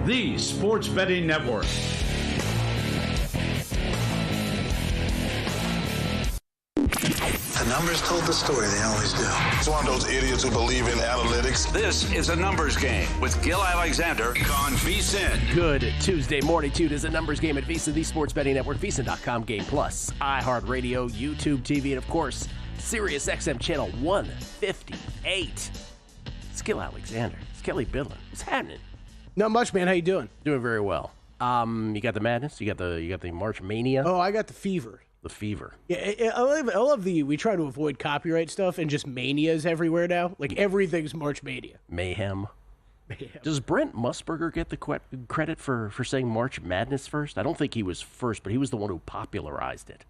the Sports Betting Network. The numbers told the story, they always do. It's one of those idiots who believe in analytics. This is a numbers game with Gill Alexander on VSiN. Good Tuesday morning, too. It is a numbers game at VSiN, the Sports Betting Network, VSiN.com, Game Plus, iHeartRadio, YouTube TV, and, of course, Sirius XM Channel 158. It's Gill Alexander. It's Kelly Bidlin. What's happening? Not much, man. How you doing? Doing very well. You got the madness? You got the March Mania? Oh, I got the fever. The fever. Yeah, I love we try to avoid copyright stuff and just manias everywhere now. Like, everything's March Mania. Mayhem. Does Brent Musburger get the credit for saying March Madness first? I don't think he was first, but he was the one who popularized it.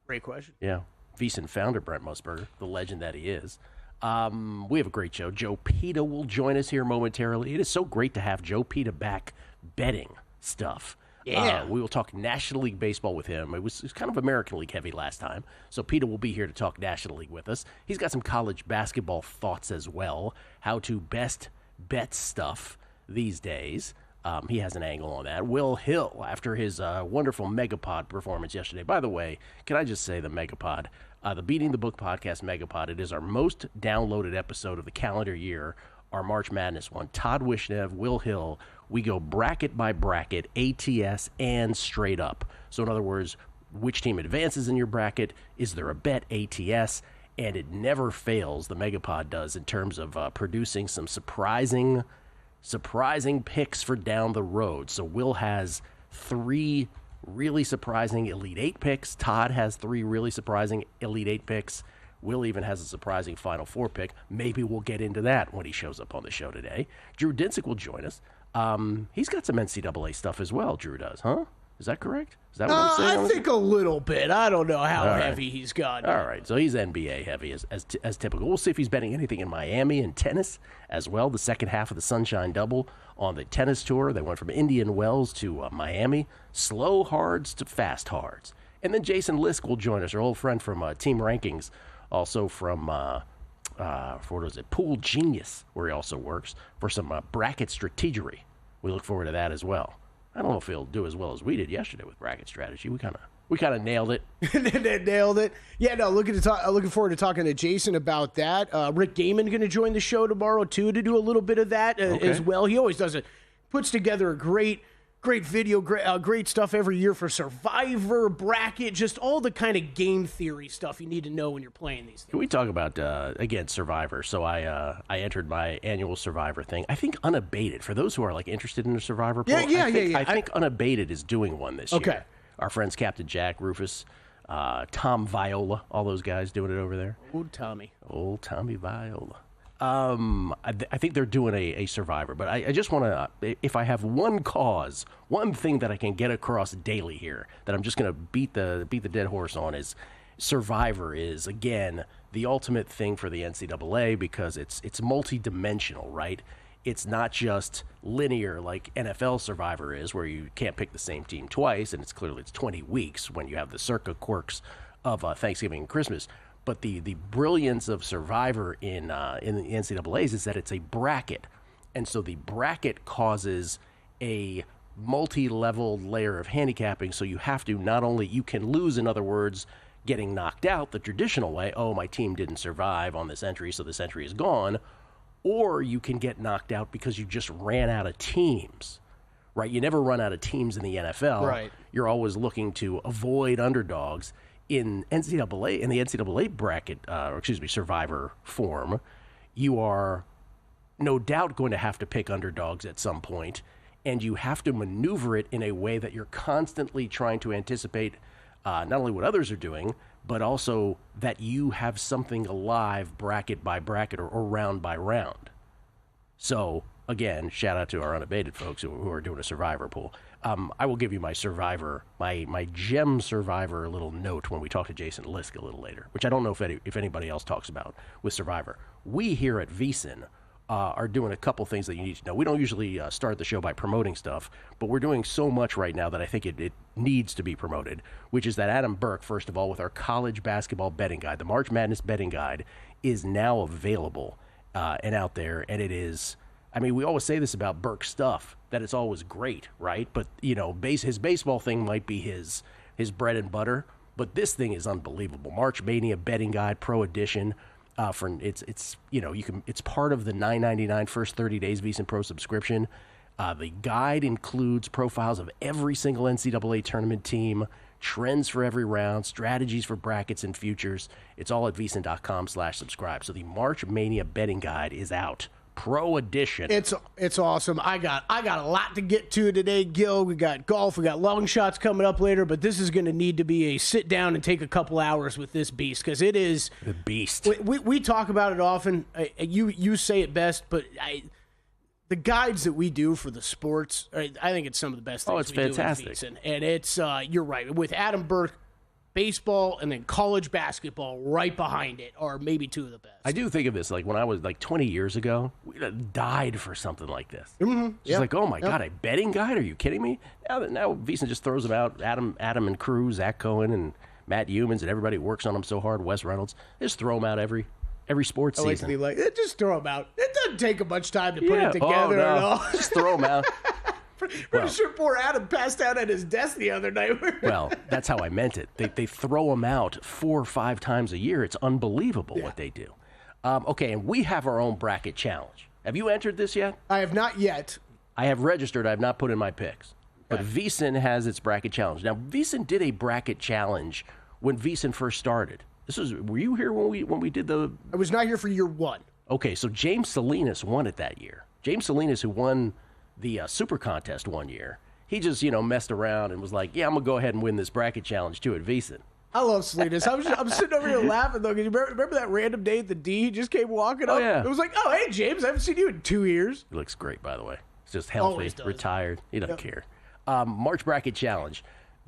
Great question. Yeah. VSiN founder Brent Musburger, the legend that he is. We have a great show. Joe Peta will join us here momentarily. It is so great to have Joe Peta back betting stuff. Yeah. We will talk National League Baseball with him. It was kind of American League heavy last time, so Peta will be here to talk National League with us. He's got some college basketball thoughts as well, how to best bet stuff these days. He has an angle on that. Will Hill, after his wonderful Megapod performance yesterday. By the way, can I just say the Megapod, the Beating the Book podcast Megapod, it is our most downloaded episode of the calendar year, our March Madness one. Todd Wishnev, Will Hill, we go bracket by bracket, ATS, and straight up. So in other words, which team advances in your bracket? Is there a bet ATS? And it never fails, the Megapod does, in terms of producing some surprising picks for down the road. So Will has 3 really surprising Elite 8 picks. Todd has 3 really surprising Elite 8 picks. Will even has a surprising Final Four pick. Maybe we'll get into that when he shows up on the show today. Drew Dinsick will join us. He's got some NCAA stuff as well, Drew does, huh? Is that correct? Is that what I'm saying? I think a little bit. I don't know how heavy he's gone. All right, so he's NBA heavy as typical. We'll see if he's betting anything in Miami and tennis as well. The second half of the Sunshine Double on the tennis tour. They went from Indian Wells to Miami. Slow hards to fast hards. And then Jason Lisk will join us, our old friend from Team Rankings, also from Pool Genius, where he also works, for some bracket strategery. We look forward to that as well. I don't know if he'll do as well as we did yesterday with bracket strategy. We kind of nailed it. Nailed it. Yeah, no, looking forward to talking to Jason about that. Rick Gaiman going to join the show tomorrow, too, to do a little bit of that as well. He always does it. Puts together a great video, great stuff every year for Survivor, bracket, just all the kind of game theory stuff you need to know when you're playing these things. Can we talk about, again, Survivor? So I entered my annual Survivor thing. I think Unabated, for those who are like interested in the Survivor pool, I think Unabated is doing one this year. Okay. Our friends Captain Jack, Rufus, Tom Viola, all those guys doing it over there. Old Tommy Viola. I think they're doing a Survivor, but I just want to, if I have one thing that I can get across daily here, that I'm just going to beat the dead horse on, is Survivor is, again, the ultimate thing for the NCAA because it's multi-dimensional, right? It's not just linear like NFL Survivor is, where you can't pick the same team twice, and it's 20 weeks when you have the circa quirks of Thanksgiving and Christmas. But the brilliance of Survivor in the NCAAs is that it's a bracket. And so the bracket causes a multi-level layer of handicapping. So you have to you can lose, in other words, getting knocked out the traditional way. Oh, my team didn't survive on this entry, so this entry is gone. Or you can get knocked out because you just ran out of teams, right? You never run out of teams in the NFL. Right. You're always looking to avoid underdogs. In the NCAA bracket, Survivor form, you are no doubt going to have to pick underdogs at some point, and you have to maneuver it in a way that you're constantly trying to anticipate not only what others are doing, but also that you have something alive bracket by bracket or round by round. So, again, shout out to our Unabated folks who are doing a Survivor pool. I will give you my Survivor, my gem Survivor little note when we talk to Jason Lisk a little later, which I don't know if anybody else talks about with Survivor. We here at VSiN are doing a couple things that you need to know. We don't usually start the show by promoting stuff, but we're doing so much right now that I think it needs to be promoted, which is that Adam Burke, first of all, with our college basketball betting guide, the March Madness betting guide, is now available and out there, and it is... I mean, we always say this about Burke stuff, that it's always great, right? But, his baseball thing might be his bread and butter, but this thing is unbelievable. March Mania Betting Guide Pro Edition. It's part of the $9.99 first 30 days VSiN Pro subscription. The guide includes profiles of every single NCAA tournament team, trends for every round, strategies for brackets and futures. It's all at VSiN.com/subscribe. So the March Mania Betting Guide is out. Pro Edition. It's awesome. I got a lot to get to today, Gill. We got golf, we got long shots coming up later, but this is going to need to be a sit down and take a couple hours with this beast, because it is the beast. We talk about it often. You say it best, but the guides that we do for the sports, I think it's some of the best things. Oh, it's fantastic. And it's you're right, with Adam Burke. Baseball and then college basketball right behind it are maybe two of the best. I do think of this like when I was like 20 years ago, we died for something like this. Mm-hmm. It's like, oh my God, a betting guide? Are you kidding me? Now VSiN just throws them out. Adam and crew, Zach Cohen and Matt Humans and everybody who works on them so hard. Wes Reynolds, they just throw them out every sports season. Just throw them out. It doesn't take much time to put it together at all. Just throw them out. Pretty sure poor Adam passed out at his desk the other night. Well, that's how I meant it. They throw them out 4 or 5 times a year. It's unbelievable what they do. Okay, and we have our own bracket challenge. Have you entered this yet? I have not yet. I have registered. I have not put in my picks. But VSiN has its bracket challenge. Now, VSiN did a bracket challenge when VSiN first started. Were you here when we did the... I was not here for year 1. Okay, so James Salinas won it that year. James Salinas, who won the Super Contest one year, he just, messed around and was like, yeah, I'm going to go ahead and win this bracket challenge too at VSiN. I love Salinas. I'm sitting over here laughing, though, because you remember that random day at the D? He just came walking up. Yeah. It was like, oh, hey, James, I haven't seen you in 2 years. He looks great, by the way. He's just healthy, retired. He doesn't care. March Bracket Challenge.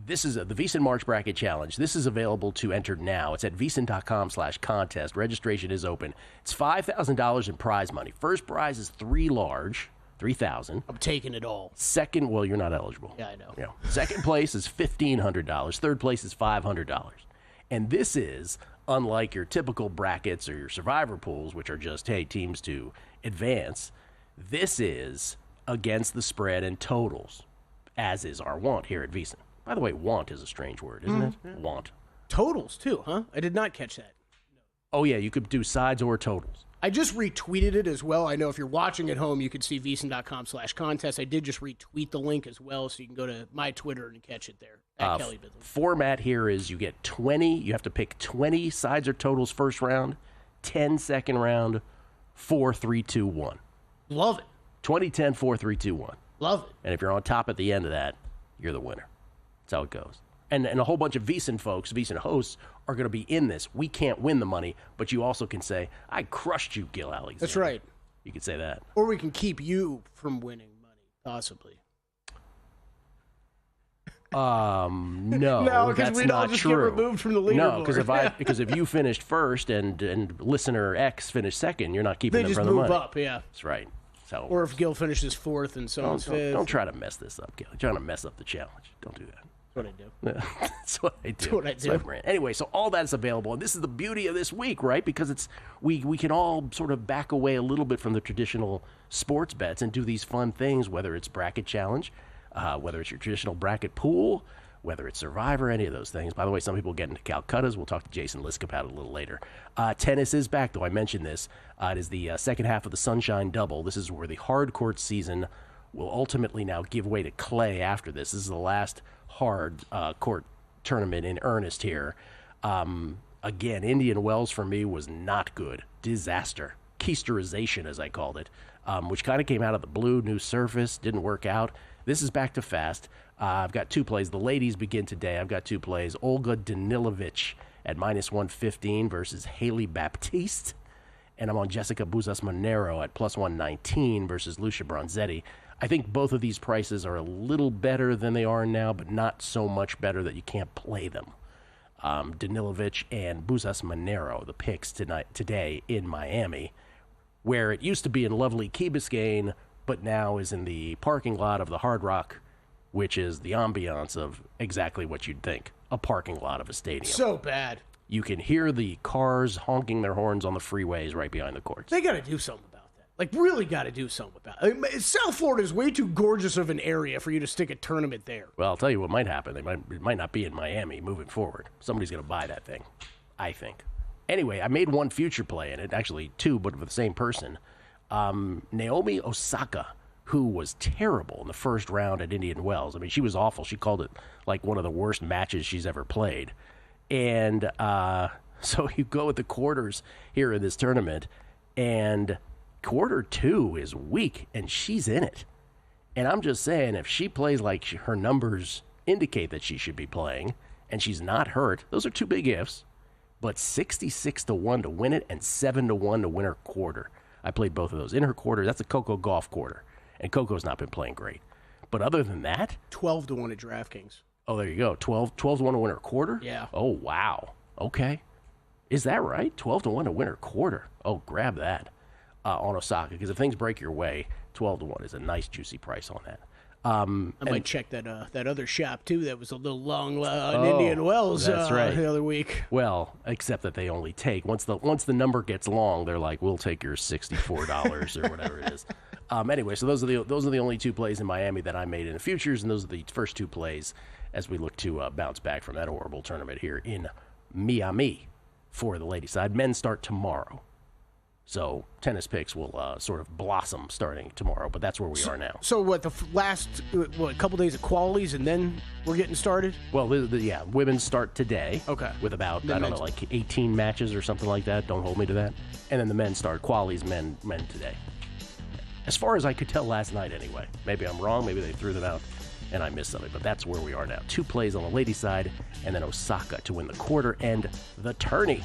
This is the VSiN March Bracket Challenge. This is available to enter now. It's at VSiN.com/contest. Registration is open. It's $5,000 in prize money. First prize is 3 large. 3,000. I'm taking it all. Second, well, you're not eligible. Yeah, I know. Yeah. Second place is $1,500. Third place is $500. And this is unlike your typical brackets or your survivor pools, which are just, hey, teams to advance. This is against the spread and totals, as is our want here at VSiN. By the way, want is a strange word, isn't it? Yeah. Want. Totals, too, huh? I did not catch that. Oh, yeah, you could do sides or totals. I just retweeted it as well. I know if you're watching at home, you can see VSiN.com/contest. I did just retweet the link as well, so you can go to my Twitter and catch it there. At Kelly Bidley. Format here is you get 20. You have to pick 20 sides or totals first round, 10 second round, 4, 3, 2, 1. Love it. 20, 10, 4, 3, 2, 1. Love it. And if you're on top at the end of that, you're the winner. That's how it goes. And a whole bunch of VSiN folks, VSiN hosts, are going to be in this. We can't win the money, but you also can say, I crushed you, Gill Alexander. That's right. You could say that. Or we can keep you from winning money, possibly. No, because we'd all just true. get removed from the leaderboard. No, because if you finished first and listener X finished second, you're not keeping them from the money. They just move up, yeah. That's right. So, or if Gill finishes 4th and someone's 5th. Don't try to mess this up, Gill. You're trying to mess up the challenge. Don't do that. That's what I do. That's what I do. That's what I do. That's my brand. Anyway, so all that's available, and this is the beauty of this week, right? Because it's we can all sort of back away a little bit from the traditional sports bets and do these fun things, whether it's bracket challenge, whether it's your traditional bracket pool, whether it's Survivor, any of those things. By the way, some people get into Calcuttas. We'll talk to Jason Lisk about it a little later. Tennis is back, though. I mentioned this. It is the second half of the Sunshine Double. This is where the hard court season will ultimately now give way to clay after this. This is the last hard court tournament in earnest here. Again, Indian Wells for me was not good. Disaster. Keisterization, as I called it, which kind of came out of the blue. New surface, didn't work out. This is back to fast. I've got 2 plays. The ladies begin today. I've got 2 plays. Olga Danilovich at -115 versus Haley Baptiste. And I'm on Jessica Buzas-Monero at +119 versus Lucia Bronzetti. I think both of these prices are a little better than they are now, but not so much better that you can't play them. Danilovich and Buzas-Monero, the picks today in Miami, where it used to be in lovely Key Biscayne, but now is in the parking lot of the Hard Rock, which is the ambiance of exactly what you'd think, a parking lot of a stadium. So bad. You can hear the cars honking their horns on the freeways right behind the courts. They got to do something about that. Like, really got to do something with that. I mean, South Florida is way too gorgeous of an area for you to stick a tournament there. Well, I'll tell you what might happen. It might not be in Miami moving forward. Somebody's going to buy that thing, I think. Anyway, I made one future play in it, actually two, but with the same person. Naomi Osaka, who was terrible in the first round at Indian Wells. I mean, she was awful. She called it like one of the worst matches she's ever played. And so you go with the quarters here in this tournament, and quarter 2 is weak, and she's in it. And I'm just saying, if she plays like her numbers indicate that she should be playing, and she's not hurt, those are two big ifs, but 66-1 to win it and 7-1 to win her quarter. I played both of those. In her quarter, that's a Coco Gauff quarter, and Coco's not been playing great. But other than that... 12-1 at DraftKings. Oh, there you go. 12-1 to win her quarter? Yeah. Oh, wow. Okay. Is that right? 12-1 to win her quarter. Oh, grab that. On Osaka, because if things break your way, 12-1 is a nice juicy price on that. I might check that other shop too. That was a little long in Indian Wells that's right. The other week. Well, except that they only take once the number gets long, they're like, we'll take your $64 or whatever it is. Anyway, so those are the only two plays in Miami that I made in the futures, and those are the first two plays as we look to bounce back from that horrible tournament here in Miami for the ladies' side. Men start tomorrow. So tennis picks will sort of blossom starting tomorrow, but that's where we are now. So what, the last couple days of qualies, and then we're getting started? Well, yeah, women start today. Okay. With about, then I don't know, like 18 matches or something like that. Don't hold me to that. And then the men start qualies, men today. As far as I could tell last night anyway. Maybe I'm wrong, maybe they threw them out and I missed something, but that's where we are now. Two plays on the ladies' side, and then Osaka to win the quarter and the tourney.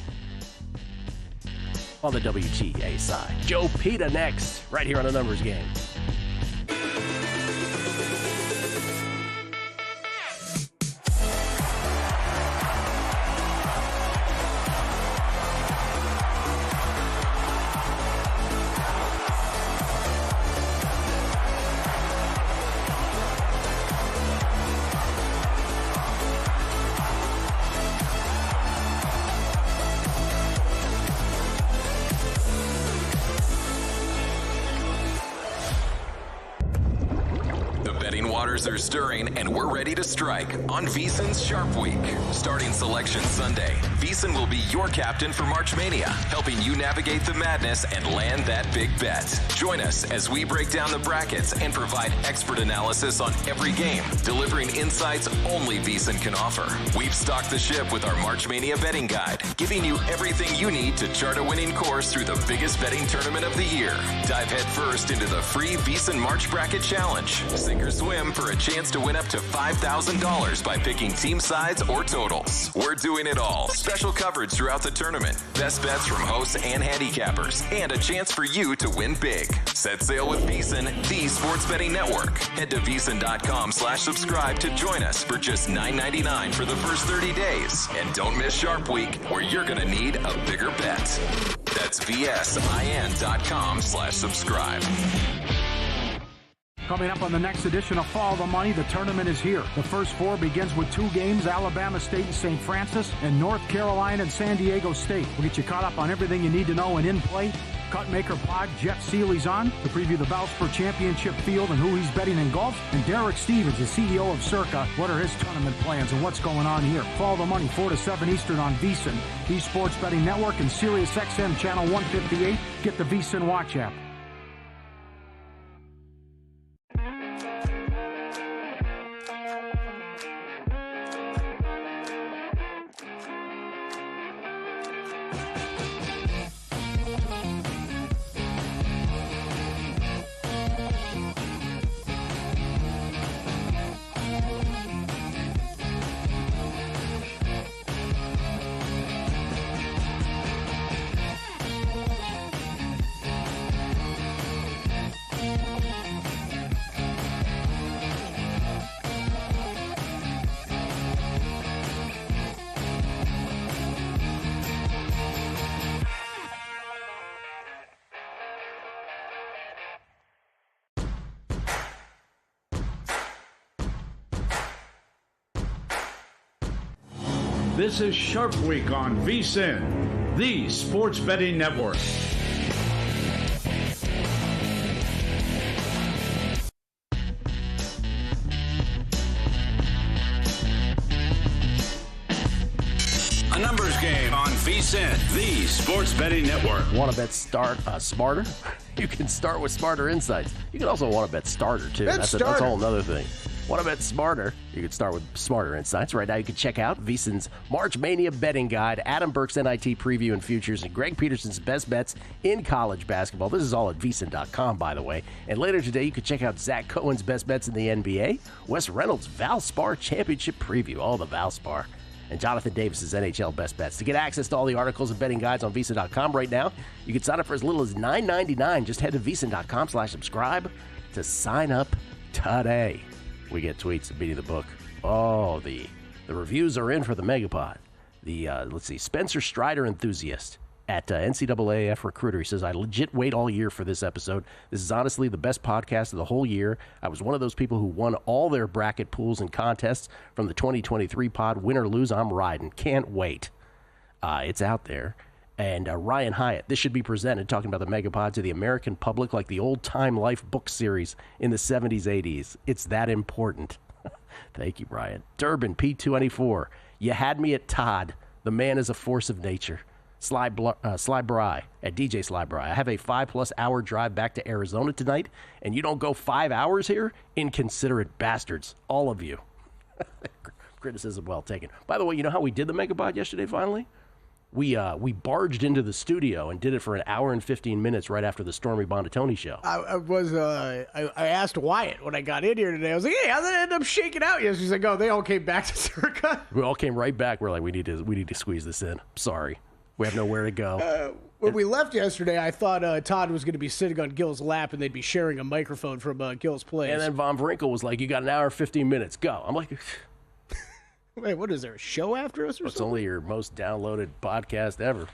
On the WTA side. Joe Peta next, right here on The Numbers Game. Are stirring, and we're ready to strike on VSiN's Sharp Week. Starting Selection Sunday, VSiN will be your captain for March Mania, helping you navigate the madness and land that big bet. Join us as we break down the brackets and provide expert analysis on every game, delivering insights only VSiN can offer. We've stocked the ship with our March Mania betting guide, giving you everything you need to chart a winning course through the biggest betting tournament of the year. Dive headfirst into the free VSiN March Bracket Challenge. Sink or swim for a chance to win up to $5,000 by picking team sides or totals. We're doing it all. Special coverage throughout the tournament, best bets from hosts and handicappers, and a chance for you to win big. Set sail with VSiN, the sports betting network. Head to VSiN.com/subscribe to join us for just $9.99 for the first 30 days. And don't miss Sharp Week, where you're going to need a bigger bet. That's VSIN.com/subscribe. Coming up on the next edition of Follow the Money, the tournament is here. The first four begins with two games, Alabama State and St. Francis, and North Carolina and San Diego State. We'll get you caught up on everything you need to know and in play. Cutmaker Pod, Jeff Seeley's on to preview the Valspar Championship field and who he's betting in golf. And Derek Stevens, the CEO of Circa, what are his tournament plans and what's going on here? Follow the Money, 4 to 7 Eastern on VSiN, the Sports Betting Network, and Sirius XM Channel 158. Get the VSiN Watch app. This is Sharp Week on VSiN, the Sports Betting Network. VSiN, the Sports Betting Network. Want to bet smarter? You can start with Smarter Insights. You can also want to bet starter, too. That's a whole other thing. Want to bet smarter? You can start with Smarter Insights. Right now you can check out VSiN's March Mania betting guide, Adam Burke's NIT preview and futures, and Greg Peterson's best bets in college basketball. This is all at VSiN.com, by the way. And later today you can check out Zach Cohen's best bets in the NBA, Wes Reynolds' Valspar Championship preview, all the Valspar, and Jonathan Davis's NHL best bets. To get access to all the articles and betting guides on VSiN.com right now, you can sign up for as little as $9.99. Just head to VSiN.com/subscribe to sign up today. We get tweets beating the book. Oh, the reviews are in for the Megapod. Let's see, Spencer Strider enthusiast at NCAAF Recruiter. He says, I legit wait all year for this episode. This is honestly the best podcast of the whole year. I was one of those people who won all their bracket pools and contests from the 2023 pod. Win or lose, I'm riding. Can't wait. It's out there. And Ryan Hyatt, this should be presented, talking about the Megapod, to the American public like the old-time life book series in the 70s, 80s. It's that important. Thank you, Brian. Durbin, P24. You had me at Todd. The man is a force of nature. Sly Bry, at DJ Sly Bry. I have a 5+ hour drive back to Arizona tonight, and you don't go 5 hours here? Inconsiderate bastards. All of you. Criticism well taken. By the way, you know how we did the Megapod yesterday finally? We barged into the studio and did it for an hour and 15 minutes right after the Stormy Bonatoni show. I asked Wyatt when I got in here today. I was like, hey, how did it end up shaking out yesterday? He's like, oh, they all came back to Circa. We all came right back. We're like, we need to squeeze this in. Sorry. We have nowhere to go. When we left yesterday, I thought Todd was going to be sitting on Gill's lap and they'd be sharing a microphone from Gill's place. And then Von Vrinkel was like, you got an hour and 15 minutes. Go. I'm like... Wait, what is there, a show after us or something? It's only your most downloaded podcast ever.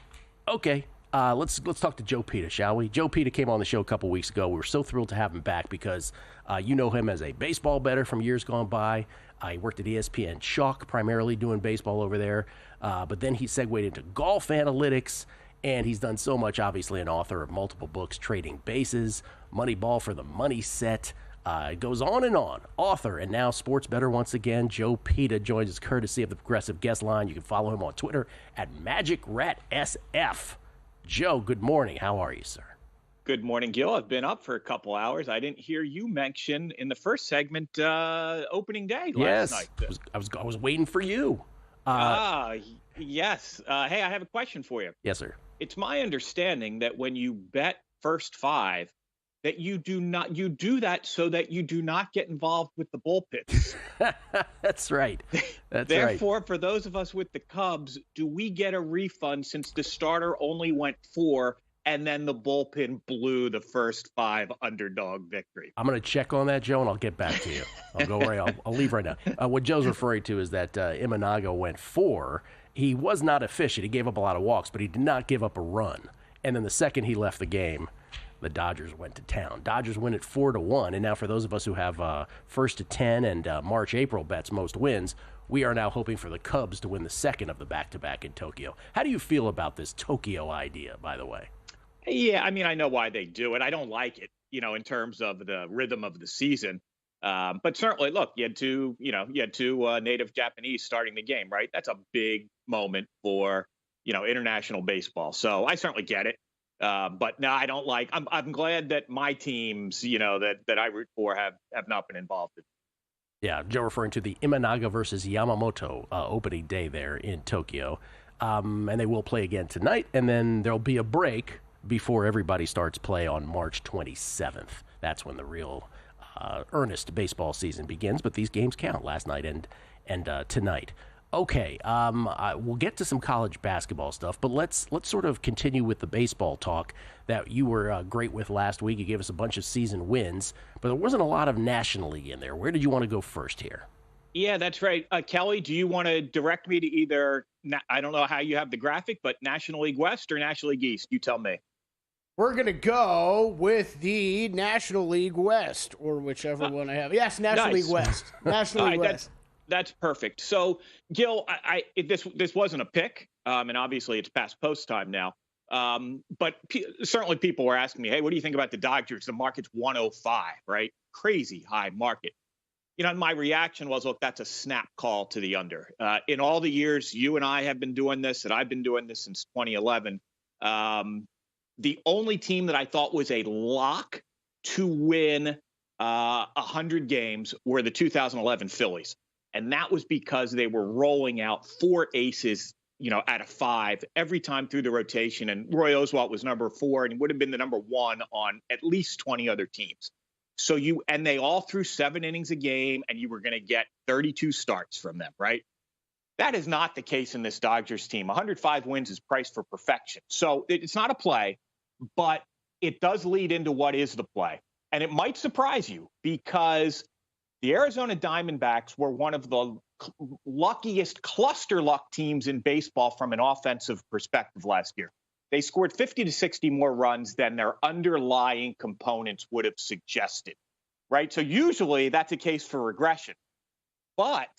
Okay, let's talk to Joe Peta, shall we? Joe Peta came on the show a couple weeks ago. We were so thrilled to have him back because you know him as a baseball bettor from years gone by. He worked at ESPN Chalk, primarily doing baseball over there. But then he segued into golf analytics, and he's done so much, obviously an author of multiple books, Trading Bases, Moneyball for the Money Set. It goes on and on. Author and now sports bettor once again. Joe Peta joins us courtesy of the Progressive Guest Line. You can follow him on Twitter at MagicRatSF. Joe, good morning. How are you, sir? Good morning, Gill. I've been up for a couple hours. I didn't hear you mention in the first segment opening day last night. I was waiting for you. Yes. Hey, I have a question for you. Yes, sir. It's my understanding that when you bet first five, that you do that so that you do not get involved with the bullpens. That's right. Therefore, for those of us with the Cubs, do we get a refund since the starter only went 4 and then the bullpen blew the first 5 underdog victory? I'm going to check on that, Joe, and I'll get back to you. I'll leave right now. What Joe's referring to is that Imanaga went 4. He was not efficient. He gave up a lot of walks, but he did not give up a run. And then the second he left the game, the Dodgers went to town. Dodgers win at 4-1, and now for those of us who have first to 10 and March-April bets, most wins, we are now hoping for the Cubs to win the second of the back-to-back in Tokyo. How do you feel about this Tokyo idea, by the way? Yeah, I mean, I know why they do it. I don't like it, in terms of the rhythm of the season. But certainly, look, you had two native Japanese starting the game, right? That's a big moment for, international baseball. So I certainly get it. But no, I don't like. I'm glad that my teams, that I root for, have not been involved in. Yeah, Joe referring to the Imanaga versus Yamamoto opening day there in Tokyo, and they will play again tonight, and then there'll be a break before everybody starts play on March 27th. That's when the real earnest baseball season begins. But these games count, last night and tonight. Okay, we'll get to some college basketball stuff, but let's sort of continue with the baseball talk that you were great with last week. You gave us a bunch of season wins, but there wasn't a lot of National League in there. Where did you want to go first here? Yeah, that's right. Kelly, do you want to direct me to either, I don't know how you have the graphic, but National League West or National League East? You tell me. We're going to go with the National League West, or whichever one I have. Yes, National League West. National League West. That's perfect. So, Gil, this wasn't a pick, and obviously it's past post time now. But certainly people were asking me, hey, what do you think about the Dodgers? The market's 105, right? Crazy high market. my reaction was, look, that's a snap call to the under. In all the years you and I have been doing this, and I've been doing this since 2011, the only team that I thought was a lock to win 100 games were the 2011 Phillies. And that was because they were rolling out 4 aces, out of 5 every time through the rotation. And Roy Oswalt was number 4 and would have been the number 1 on at least 20 other teams. And they all threw 7 innings a game, and you were going to get 32 starts from them, right? That is not the case in this Dodgers team. 105 wins is priced for perfection. So it's not a play, but it does lead into what is the play. And it might surprise you because the Arizona Diamondbacks were one of the luckiest cluster luck teams in baseball from an offensive perspective last year. They scored 50 to 60 more runs than their underlying components would have suggested, right? So usually that's a case for regression. But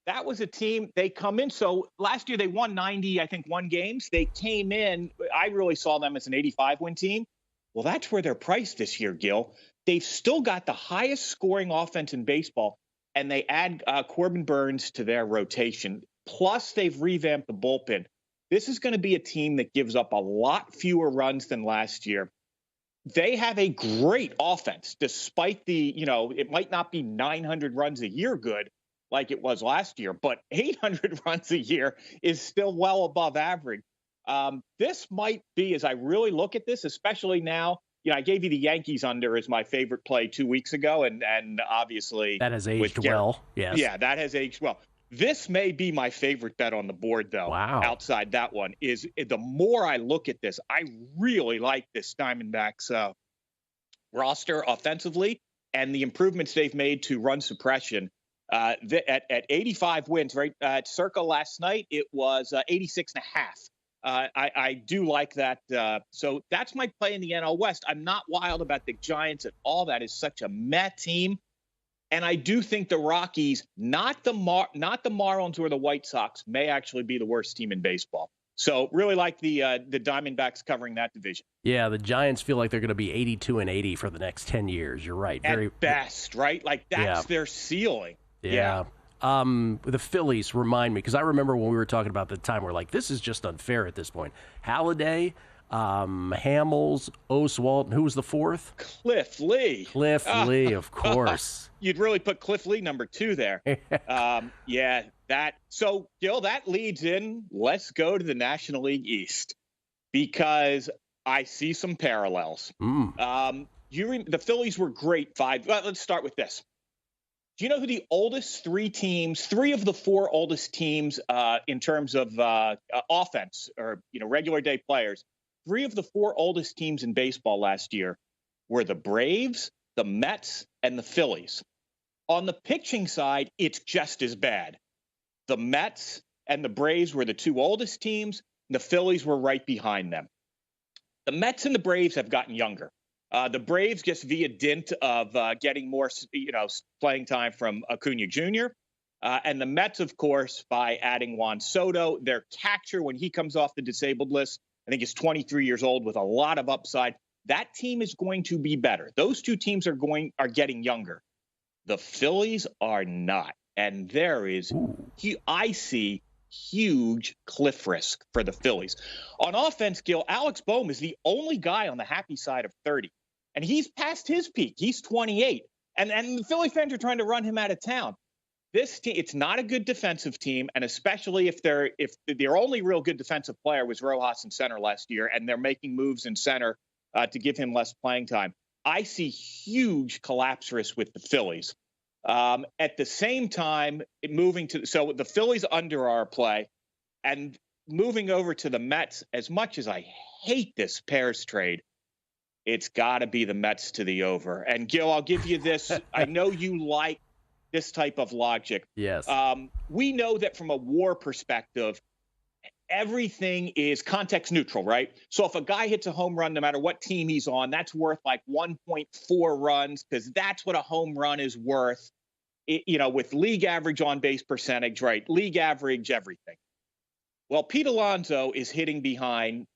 that was a team, they come in. So last year they won 91 games. They came in, I really saw them as an 85-win team. Well, that's where they're priced this year, Gill. They've still got the highest scoring offense in baseball, and they add Corbin Burns to their rotation. Plus, they've revamped the bullpen. This is going to be a team that gives up a lot fewer runs than last year. They have a great offense, despite it might not be 900 runs a year good like it was last year, but 800 runs a year is still well above average. This might be, as I really look at this, especially now, I gave you the Yankees under as my favorite play 2 weeks ago, and obviously that has aged well. Yes. Yeah, that has aged well. This may be my favorite bet on the board, though. Wow. Outside that one is the more I look at this, I really like this Diamondbacks roster offensively and the improvements they've made to run suppression. At 85 wins, right? At Circa last night, it was 86 and a half. I do like that. So that's my play in the NL West. I'm not wild about the Giants at all. That is such a meh team. And I do think the Rockies, not the Marlins or the White Sox, may actually be the worst team in baseball. So really like the Diamondbacks covering that division. Yeah, the Giants feel like they're going to be 82 and 80 for the next 10 years. You're right. At best, right? Like that's their ceiling. Yeah. The Phillies remind me, because I remember when we were talking about the time, we're like, this is just unfair at this point. Halliday, Hamels, Oswalt, and who was the fourth? Cliff Lee. Cliff Lee, of course. You'd really put Cliff Lee number 2 there. So, Gill, that leads in. Let's go to the National League East because I see some parallels. The Phillies were great 5. Well, let's start with this. Do you know who the oldest 3 of the 4 oldest teams in terms of offense or, regular day players, 3 of the 4 oldest teams in baseball last year were the Braves, the Mets, and the Phillies. On the pitching side, it's just as bad. The Mets and the Braves were the 2 oldest teams. And the Phillies were right behind them. The Mets and the Braves have gotten younger. The Braves just via dint of getting more, playing time from Acuna Jr. And the Mets, of course, by adding Juan Soto. Their catcher, when he comes off the disabled list, I think is 23 years old with a lot of upside. That team is going to be better. Those 2 teams are getting younger. The Phillies are not. And there is, I see huge cliff risk for the Phillies. On offense, Gill, Alex Boehm is the only guy on the happy side of 30. And he's past his peak. He's 28. And the Philly fans are trying to run him out of town. This team, it's not a good defensive team, and especially if their only real good defensive player was Rojas in center last year, and they're making moves in center to give him less playing time. I see huge collapse risk with the Phillies. At the same time, so the Phillies under our play, and moving over to the Mets. As much as I hate this pairs trade, it's got to be the Mets to the over. And Gill, I'll give you this. I know you like this type of logic. Yes. We know that from a WAR perspective, everything is context neutral, right? So if a guy hits a home run, no matter what team he's on, that's worth like 1.4 runs because that's what a home run is worth, with league average on base percentage, right? League average, everything. Well, Pete Alonso is hitting behind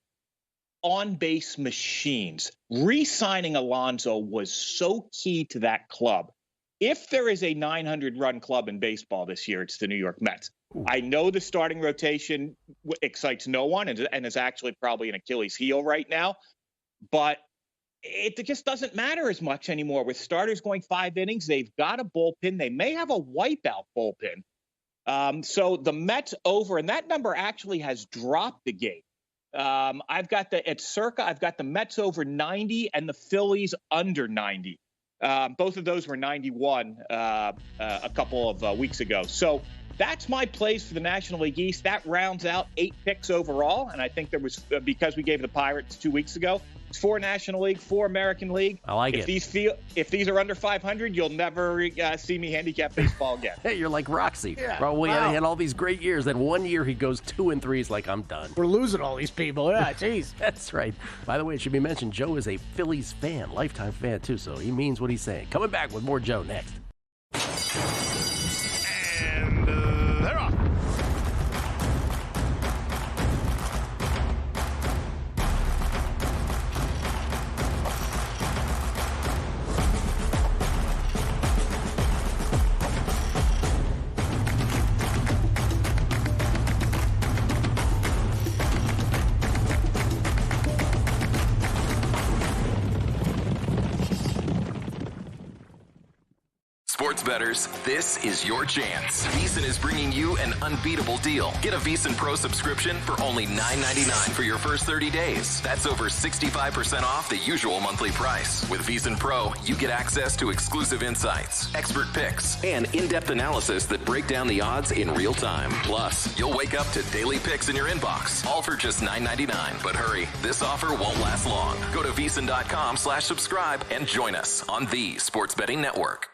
on-base machines. Re-signing Alonso was so key to that club. if there is a 900-run club in baseball this year, it's the New York Mets. Ooh. I know the starting rotation excites no one and is actually probably an Achilles heel right now, but it just doesn't matter as much anymore. With starters going 5 innings, they've got a bullpen. They may have a wipeout bullpen. So the Mets over, and that number actually has dropped the game. I've got the Mets over 90 and the Phillies under 90. Both of those were 91 a couple of weeks ago. So that's my plays for the National League East. That rounds out 8 picks overall. And I think there was, because we gave the Pirates 2 weeks ago, it's 4 National League, 4 American League. I like it. If these are under 500, you'll never see me handicap baseball again. Hey, you're like Roxy. Yeah. Bro, he had all these great years. Then one year he goes 2-3. He's like, I'm done. We're losing all these people. Yeah, jeez. That's right. By the way, it should be mentioned, Joe is a Phillies fan, lifetime fan too, so he means what he's saying. Coming back with more Joe next. And they're off. Sports bettors, this is your chance. VSiN is bringing you an unbeatable deal. Get a VSiN Pro subscription for only $9.99 for your first 30 days. That's over 65% off the usual monthly price. With VSiN Pro, you get access to exclusive insights, expert picks, and in-depth analysis that break down the odds in real time. Plus, you'll wake up to daily picks in your inbox, all for just $9.99. But hurry, this offer won't last long. Go to VSiN.com/subscribe and join us on the Sports Betting Network.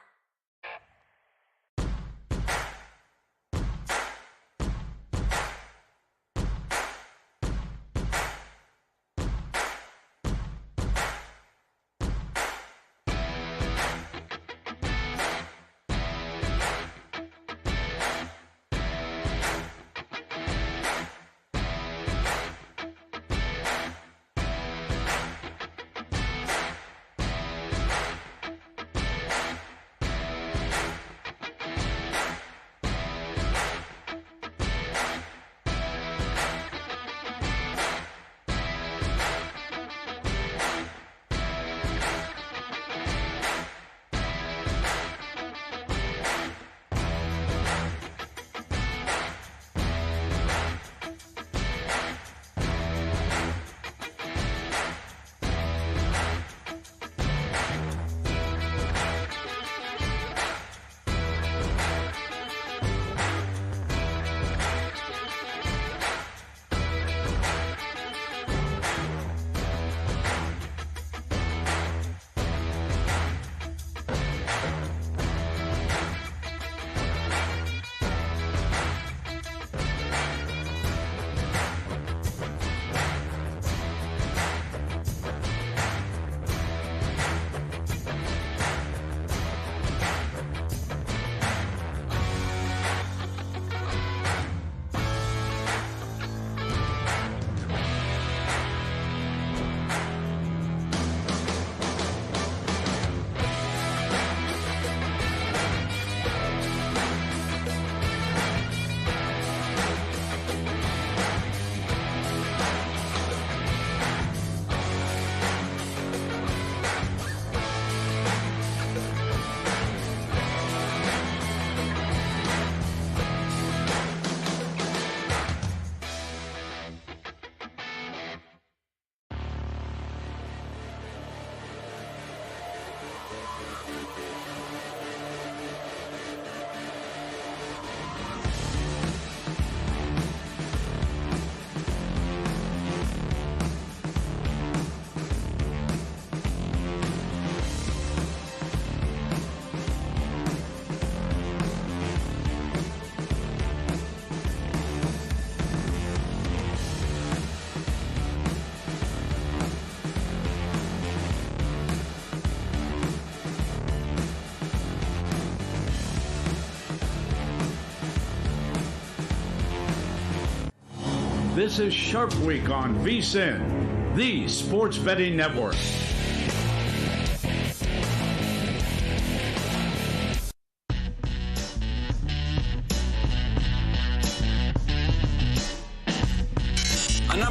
This is Sharp Week on VSiN, the Sports Betting Network.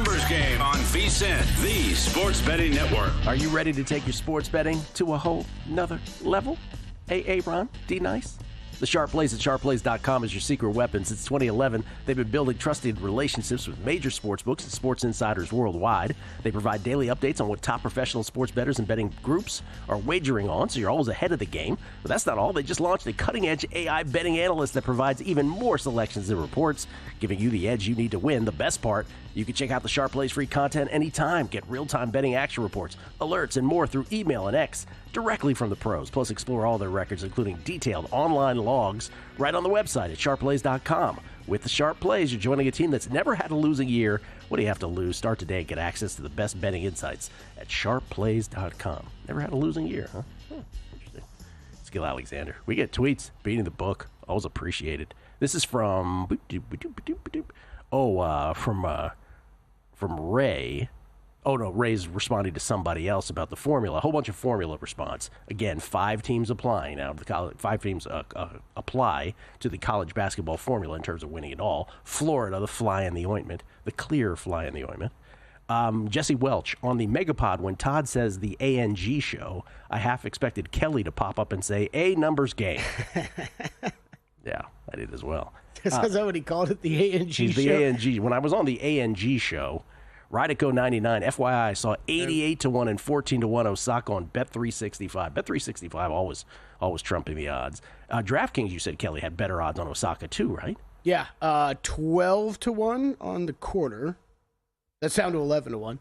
Numbers Game on VSiN, the sports betting network. Are you ready to take your sports betting to a whole nother level? Hey, Ron, D-Nice? The Sharp Plays at sharpplays.com is your secret weapon. Since 2011, they've been building trusted relationships with major sportsbooks and sports insiders worldwide. They provide daily updates on what top professional sports bettors and betting groups are wagering on, so you're always ahead of the game. But that's not all. They just launched a cutting-edge AI betting analyst that provides even more selections and reports, giving you the edge you need to win. The best part, you can check out the Sharp Plays free content anytime. Get real-time betting action reports, alerts, and more through email and X directly from the pros. Plus, explore all their records, including detailed online logs, right on the website at sharpplays.com. With the Sharp Plays, you're joining a team that's never had a losing year. What do you have to lose? Start today and get access to the best betting insights at sharpplays.com. Never had a losing year, huh? Interesting. It's Gill Alexander. We get tweets beating the book. Always appreciated. This is from from Ray. Oh, no, Ray's responding to somebody else about the formula. A whole bunch of formula response. Again, 5 teams applying now. 5 teams apply to the college basketball formula in terms of winning it all. Florida, the fly in the ointment, the clear fly in the ointment. Jesse Welch, on the Megapod, when Todd says the ANG show, I half expected Kelly to pop up and say, A numbers game. Yeah, I did as well. Is that what he called it, the ANG show? The ANG. When I was on the ANG show, Rydico 99, FYI, I saw 88-1 and 14-1 Osaka on Bet365. Bet365 always trumping the odds. DraftKings, you said, Kelly, had better odds on Osaka too, right? Yeah, 12-1 on the quarter. That's down to 11-1.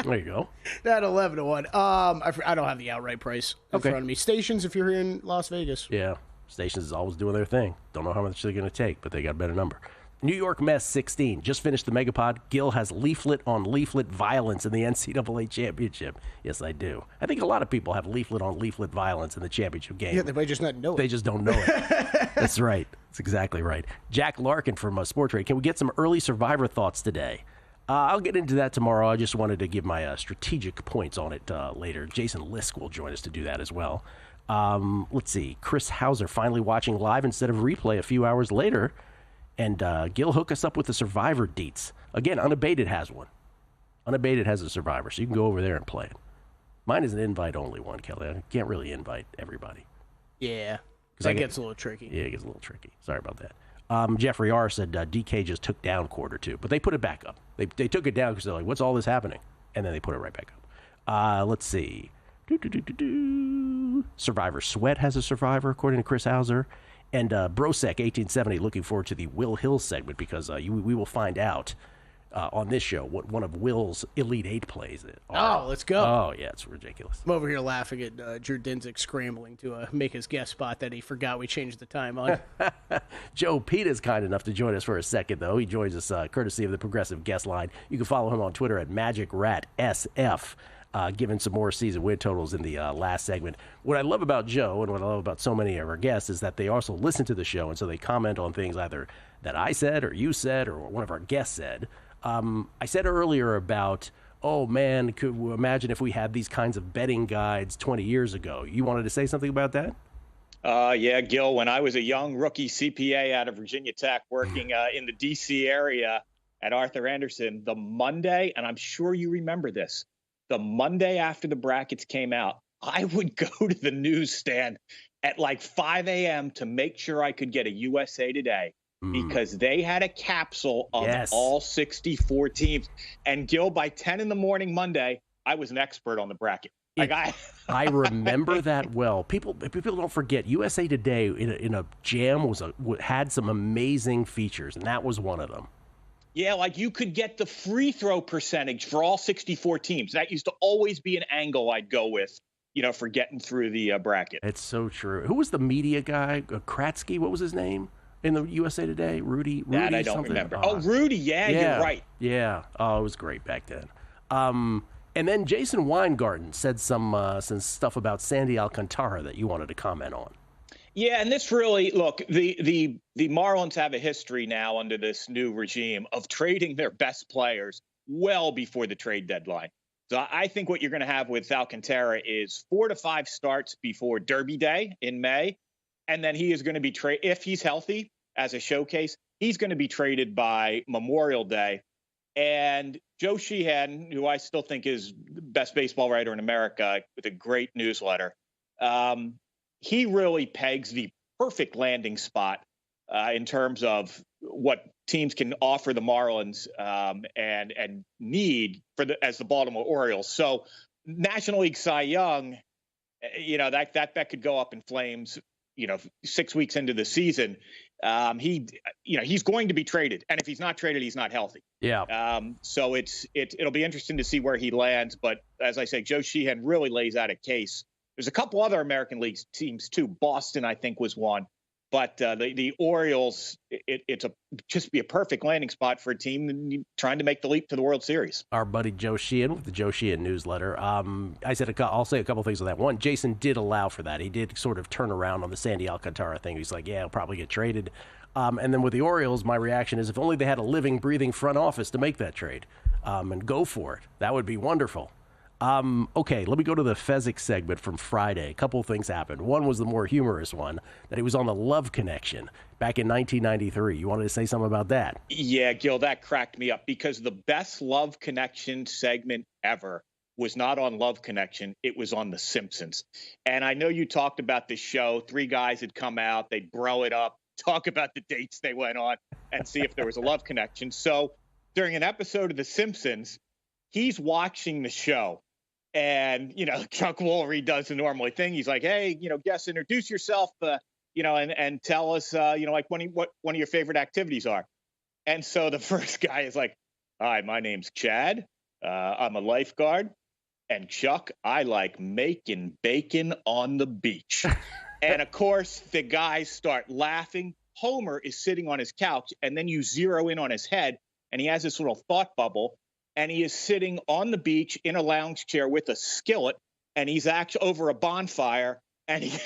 There you go. That 11-1. I don't have the outright price in front of me. Stations, if you're here in Las Vegas. Yeah, Stations is always doing their thing. Don't know how much they're going to take, but they got a better number. New York Mess 16. Just finished the Megapod. Gill has leaflet on leaflet violence in the NCAA championship. Yes, I do. I think a lot of people have leaflet on leaflet violence in the championship game. Yeah, they might just not know it. They just don't know it. That's right. That's exactly right. Jack Larkin from Sport Trade. Can we get some early Survivor thoughts today? I'll get into that tomorrow. I just wanted to give my strategic points on it later. Jason Lisk will join us to do that as well. Let's see. Chris Hauser finally watching live instead of replay a few hours later. And Gill, hook us up with the Survivor deets. Again, Unabated has one. Unabated has a Survivor, so you can go over there and play it. Mine is an invite-only one, Kelly. I can't really invite everybody. Yeah, that gets a little tricky. Yeah, it gets a little tricky. Sorry about that. Jeffrey R. said DK just took down quarter 2, but they put it back up. They took it down because they're like, what's all this happening? And then they put it right back up. Let's see. Survivor Sweat has a Survivor, according to Chris Hauser. And Brosec 1870 looking forward to the Will Hill segment because we will find out on this show what one of Will's Elite 8 plays are. Oh, let's go. Oh, yeah, it's ridiculous. I'm over here laughing at Drew Dinsick scrambling to make his guest spot that he forgot we changed the time on. Joe Peta is kind enough to join us for a second, though. He joins us courtesy of the Progressive Guest Line. You can follow him on Twitter at MagicRatSF. Given some more season win totals in the last segment. What I love about Joe and what I love about so many of our guests is that they also listen to the show, and so they comment on things either that I said or you said or one of our guests said. I said earlier about, oh, man, could we imagine if we had these kinds of betting guides 20 years ago. You wanted to say something about that? Yeah, Gil, when I was a young rookie CPA out of Virginia Tech working in the D.C. area at Arthur Anderson, the Monday, and I'm sure you remember this, the Monday after the brackets came out, I would go to the newsstand at like 5 a.m. to make sure I could get a USA Today because they had a capsule of all 64 teams. And Gil, by 10 in the morning Monday, I was an expert on the bracket. I remember that well. People don't forget USA Today in a jam had some amazing features, and that was one of them. Yeah, like you could get the free throw percentage for all 64 teams. That used to always be an angle I'd go with, for getting through the bracket. It's so true. Who was the media guy? Kratzky, what was his name in the USA Today? Rudy that I don't something? Remember. Rudy, yeah, you're right. Yeah, it was great back then. And then Jason Weingarten said some stuff about Sandy Alcantara that you wanted to comment on. Yeah, and this really, look, the Marlins have a history now under this new regime of trading their best players well before the trade deadline. So I think what you're going to have with Alcantara is 4 to 5 starts before Derby Day in May, and then he is going to be traded, if he's healthy, as a showcase, he's going to be traded by Memorial Day. And Joe Sheehan, who I still think is the best baseball writer in America with a great newsletter, he really pegs the perfect landing spot in terms of what teams can offer the Marlins and need as the Baltimore Orioles. So National League Cy Young, that could go up in flames, 6 weeks into the season. He's going to be traded. And if he's not traded, he's not healthy. Yeah. So it'll be interesting to see where he lands. But as I say, Joe Sheehan really lays out a case. There's a couple other American League teams too. Boston, I think, was one. But the Orioles, it's just be a perfect landing spot for a team trying to make the leap to the World Series. Our buddy Joe Sheehan with the Joe Sheehan newsletter. I'll say a couple things on that. One, Jason did allow for that. He did sort of turn around on the Sandy Alcantara thing. He's like, yeah, he'll probably get traded. And then with the Orioles, my reaction is if only they had a living, breathing front office to make that trade and go for it. That would be wonderful. Okay, let me go to the Fezzik segment from Friday. A couple of things happened. One was the more humorous one, that he was on the Love Connection back in 1993. You wanted to say something about that? Yeah, Gill, that cracked me up because the best Love Connection segment ever was not on Love Connection. It was on The Simpsons. And I know you talked about this show. 3 guys had come out. They'd bro it up, talk about the dates they went on, and see if there was a love connection. So during an episode of The Simpsons, he's watching the show. And, Chuck Woolery does the normally thing. He's like, hey, guests, introduce yourself, and tell us, what one of your favorite activities are. And so the first guy is like, hi, my name's Chad. I'm a lifeguard. And Chuck, I like making bacon on the beach. And, of course, the guys start laughing. Homer is sitting on his couch, and then you zero in on his head, and he has this little thought bubble. And he is sitting on the beach in a lounge chair with a skillet, and he's actually over a bonfire, and he's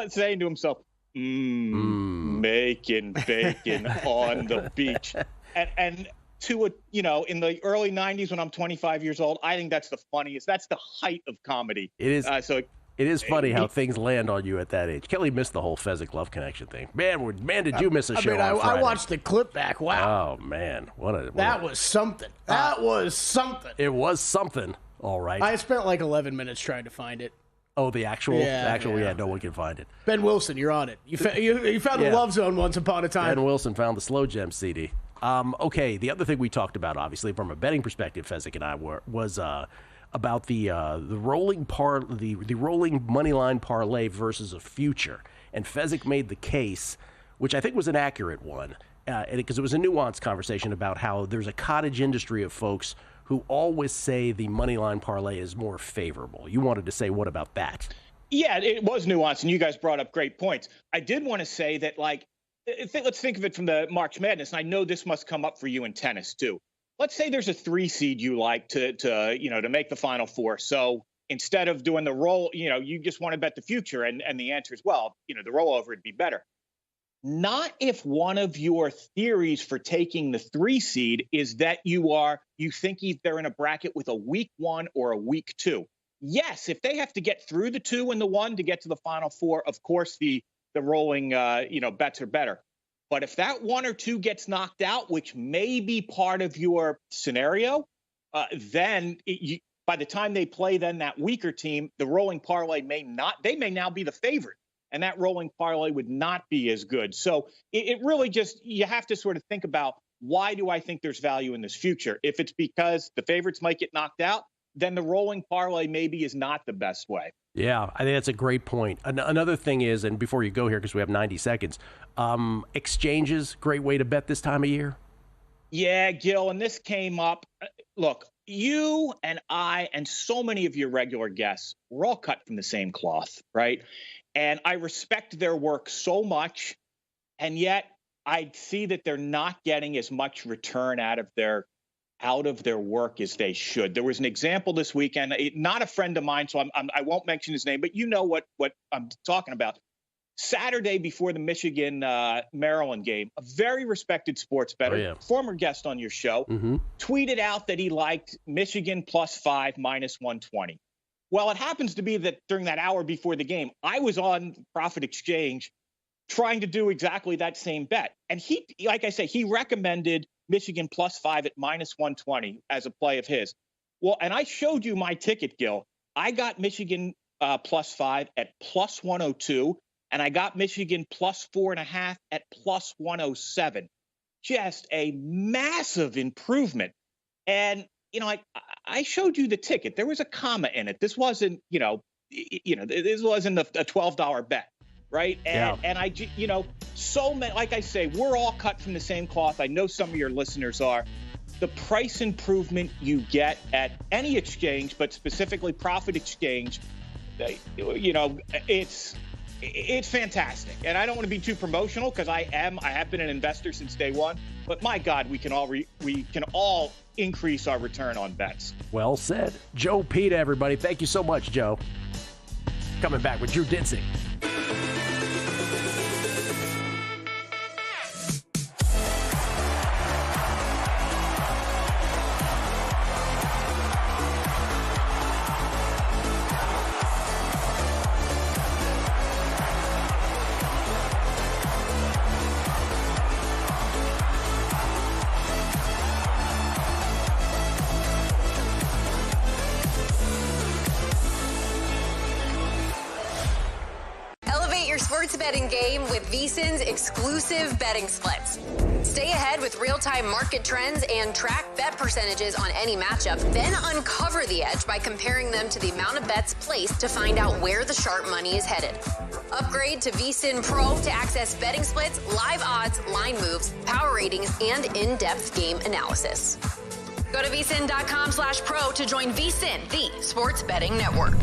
saying to himself, making bacon on the beach. And in the early 90s when I'm 25 years old, I think that's the funniest. That's the height of comedy. It is. It is funny how things land on you at that age. Kelly missed the whole Fezzik Love Connection thing. Man, did you miss a show on Friday. I watched the clip back. Wow. Oh, man. That was something. That was something. It was something. All right. I spent like 11 minutes trying to find it. Oh, the actual? Yeah, no one can find it. Ben Wilson, you're on it. You found the Love Zone once upon a time. Ben Wilson found the Slow Gem CD. Okay, the other thing we talked about, obviously, from a betting perspective, Fezzik and I was about the rolling money line parlay versus a future, and Fezzik made the case, which I think was an accurate one, because it was a nuanced conversation about how there's a cottage industry of folks who always say the money line parlay is more favorable. You wanted to say what about that? Yeah, it was nuanced, and you guys brought up great points. I did want to say that, let's think of it from the March Madness, and I know this must come up for you in tennis too. Let's say there's a 3 seed you like to make the Final Four. So instead of doing the roll, you just want to bet the future. And the answer is, well, the rollover would be better. Not if one of your theories for taking the 3 seed is that you think they're in a bracket with a week 1 or a week 2. Yes, if they have to get through the 2 and the 1 to get to the Final Four, of course the rolling bets are better. But if that 1 or 2 gets knocked out, which may be part of your scenario, then by the time they play then that weaker team, the rolling parlay may now be the favorite. And that rolling parlay would not be as good. So it really you have to sort of think about, why do I think there's value in this future? If it's because the favorites might get knocked out, then the rolling parlay maybe is not the best way. Yeah, I think that's a great point. Another thing is, and before you go here, because we have 90 seconds, exchanges, great way to bet this time of year. Yeah, Gill, and this came up. Look, you and I and so many of your regular guests, we're all cut from the same cloth, right? And I respect their work so much, and yet I see that they're not getting as much return out of their work as they should. There was an example this weekend, not a friend of mine, so I won't mention his name, but you know what I'm talking about. Saturday before the Michigan-Maryland game, a very respected sports bettor, former guest on your show, tweeted out that he liked Michigan +5 -120. Well, it happens to be that during that hour before the game, I was on Profit Exchange trying to do exactly that same bet. And he, like I say, he recommended Michigan +5 at -120 as a play of his. Well, and I showed you my ticket, Gill. I got Michigan +5 at +102, and I got Michigan +4.5 at +107. Just a massive improvement. And, I showed you the ticket. There was a comma in it. This wasn't, this wasn't a $12 bet. Right. And I, so many, like I say, we're all cut from the same cloth. I know some of your listeners are. The price improvement you get at any exchange, but specifically Profit Exchange, it's fantastic. And I don't want to be too promotional because I have been an investor since day one. But my God, we can all increase our return on bets. Well said. Joe Peta, everybody. Thank you so much, Joe. Coming back with Drew Dinsick. Sports betting game with VSiN's exclusive betting splits. Stay ahead with real-time market trends and track bet percentages on any matchup, then uncover the edge by comparing them to the amount of bets placed to find out where the sharp money is headed. Upgrade to VSiN Pro to access betting splits, live odds, line moves, power ratings, and in-depth game analysis. Go to vsin.com/pro to join VSiN, the sports betting network.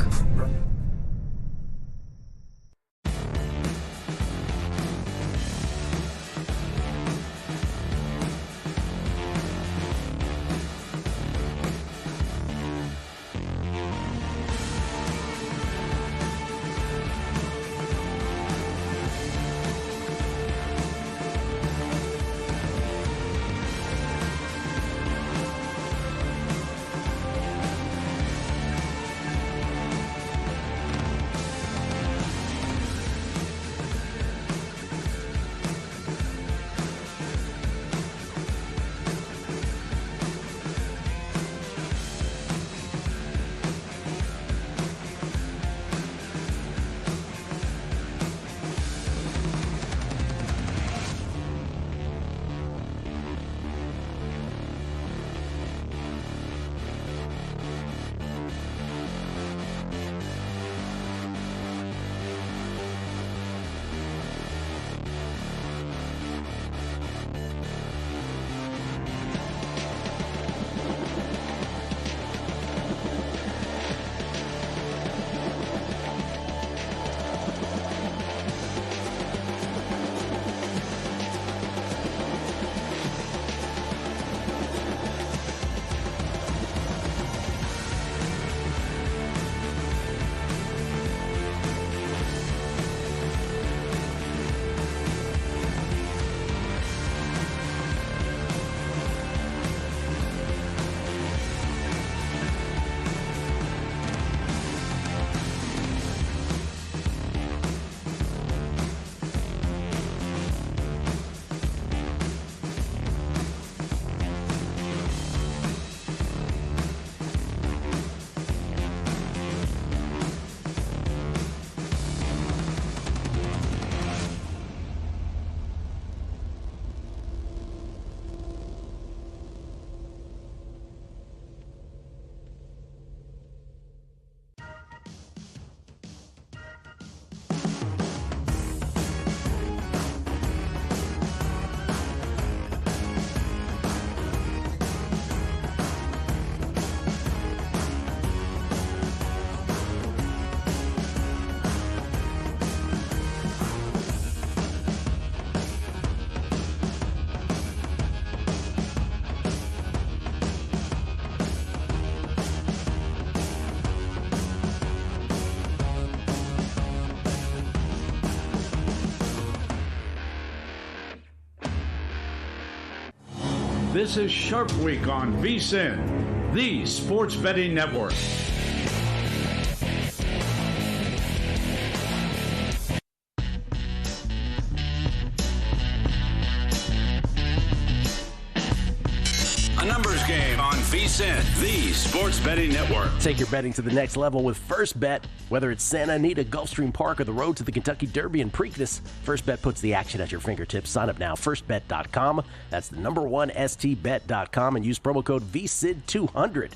This is Sharp Week on VSiN, the sports betting network. Game on VSiN, the sports betting network. Take your betting to the next level with First Bet. Whether it's Santa Anita, Gulfstream Park, or the road to the Kentucky Derby and Preakness, First Bet puts the action at your fingertips. Sign up now, firstbet.com. That's the number one, stbet.com, and use promo code VSIN200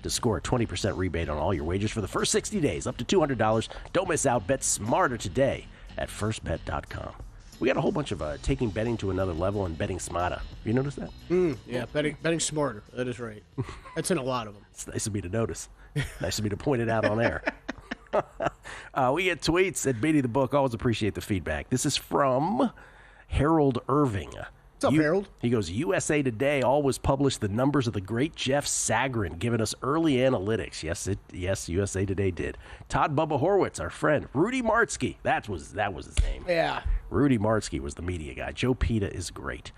to score a 20% rebate on all your wagers for the first 60 days, up to $200. Don't miss out. Bet smarter today at firstbet.com. We got a whole bunch of taking betting to another level and betting smarter. You notice that? Yeah, betting smarter. That is right. That's in a lot of them. It's nice of me to notice. Nice of me to point it out on air. We get tweets at Beatty the Book. Always appreciate the feedback. This is from Harold Irving. What's up, Harold? He goes, USA Today always published the numbers of the great Jeff Sagarin, giving us early analytics. Yes, USA Today did. Todd Bubba Horwitz, our friend. Rudy Martzke, that was his name. Yeah. Rudy Martzke was the media guy. Joe Peta is great.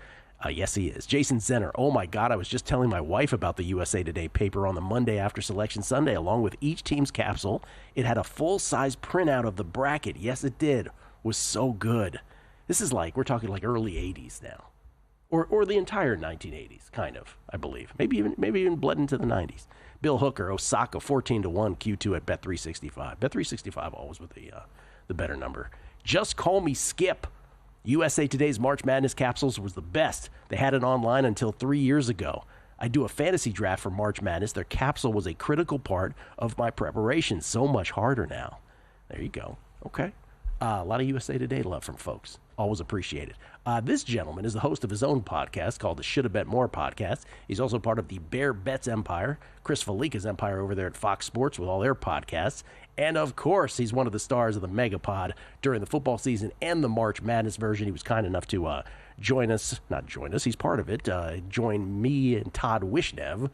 Yes, he is. Jason Zenner, oh my God, I was just telling my wife about the USA Today paper on the Monday after Selection Sunday, along with each team's capsule. It had a full-size printout of the bracket. Yes, it did. Was so good. This is we're talking early 80s now. Or the entire 1980s, kind of, I believe. Maybe even bled into the 90s. Bill Hooker, Osaka, 14-1, Q2 at Bet365. Bet365 always with the better number. Just call me Skip. USA Today's March Madness capsules was the best. They had it online until 3 years ago. I do a fantasy draft for March Madness. Their capsule was a critical part of my preparation. So much harder now. There you go. Okay. A lot of USA Today love from folks. Always appreciated. This gentleman is the host of his own podcast called the Shoulda Bet More podcast. He's also part of the Bear Bets empire, Chris Felica's empire over there at Fox Sports with all their podcasts. And, of course, he's one of the stars of the Megapod during the football season and the March Madness version. He was kind enough to join us. Not join us. He's part of it. Join me and Todd Wishnev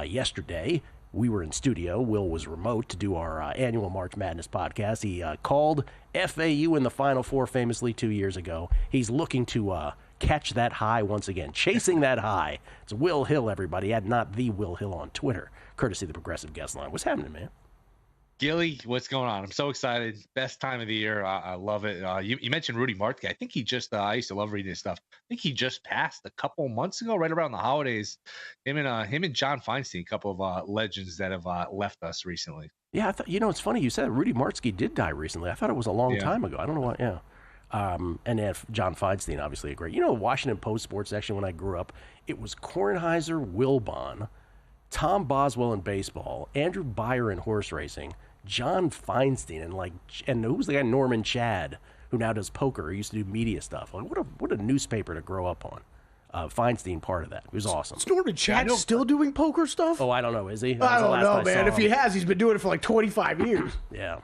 yesterday. We were in studio. Will was remote to do our annual March Madness podcast. He called FAU in the Final Four famously 2 years ago. He's looking to catch that high once again, chasing that high. It's Will Hill, everybody. Add not the Will Hill on Twitter, courtesy of the Progressive Guest Line. What's happening, man? Gilly, what's going on? I'm so excited. Best time of the year. I love it. You mentioned Rudy Martzke. I think he just, I used to love reading his stuff. I think he just passed a couple months ago, right around the holidays. Him and John Feinstein, a couple of legends that have left us recently. Yeah, I thought, it's funny you said Rudy Martzke did die recently. I thought it was a long time ago. I don't know why. Yeah. And then John Feinstein, obviously a great. Washington Post sports section when I grew up, it was Kornheiser, Wilbon, Tom Boswell in baseball, Andrew Beyer in horse racing, John Feinstein, and who's the guy, Norman Chad, who now does poker, who used to do media stuff. What a newspaper to grow up on. Feinstein part of that. It was awesome. Is Norman Chad still doing poker stuff? Oh, I don't know. Is he? I don't know, man. If he has, he's been doing it for 25 years. Yeah.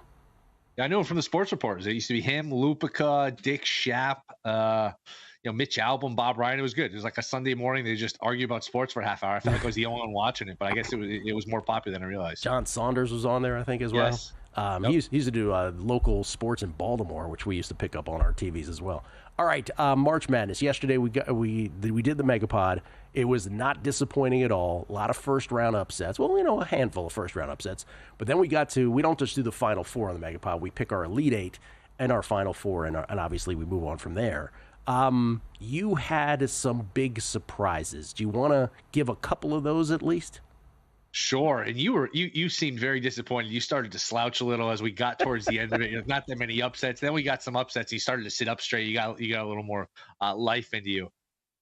I know him from the sports reporters. It used to be him, Lupica, Dick Schaap, Mitch Albom, Bob Ryan. It was good. It was like a Sunday morning. They just argue about sports for a half hour. I felt like I was the only one watching it, but I guess it was more popular than I realized. John Saunders was on there, I think, as well. Yes. He used to do local sports in Baltimore, which we used to pick up on our TVs as well. All right, March Madness. Yesterday we did the Megapod. It was not disappointing at all. A lot of first-round upsets. Well, a handful of first-round upsets. But then we don't just do the Final Four on the Megapod. We pick our Elite Eight and our Final Four, and obviously we move on from there. You had some big surprises. Do you want to give a couple of those at least? Sure. And you seemed very disappointed. You started to slouch a little as we got towards the end of it. Not that many upsets. Then we got some upsets. You started to sit up straight. You got a little more life into you.